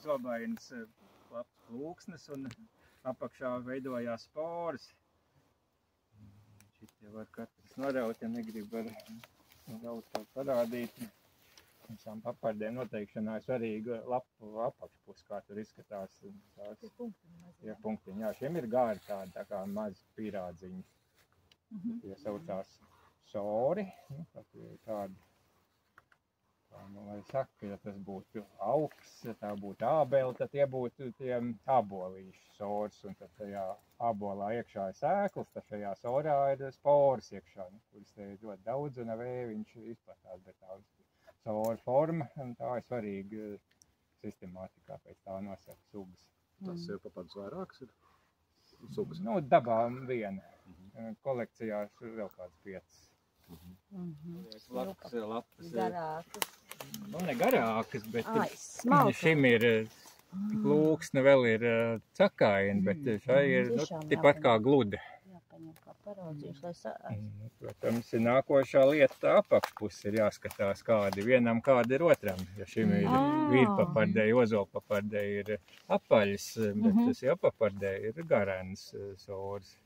zobains labs plūksnes un apakšā veidojās sporas. Šitie var katrs noraut, ja negrib var raut tā parādīt. Visām papardēm noteikšanā ir svarīga lapu apakšpus, kā tur izskatās. Tie punktiņi, jā, šiem ir gāri tādi, tā kā mazi pīrādziņi. Tie saucās sori, tādi, lai saka, ja tas būtu augs, ja tā būtu ābeli, tad tie būtu tie ābolīši sors, un tad tajā ābolā iekšā ir sēklas, tad šajā sorā ir sporas iekšā, kuras te ir ļoti daudz, un vējiņš izplatās, bet tā sora forma, un tā ir svarīga sistemātikā, pēc tā nosaka sugas. Tas ir papadus vairākas ir sugas? Nu, dabā viena. Kolekcijās vēl kāds 5. Lapas Garākas. Nu, ne garākas, bet smalkas. šim ir plūksne, vēl ir cakaini, bet šai ir tipat kā glude. Jāpaņem kā paraudzīšu, lai Protams, nākošā lieta tā apakšpuse ir jāskatās kādi vienam, kādi ir otram. Ja šim ir vīrpapardei, ozolpapardei ir apaļs, bet tas apapardei ir garens sors.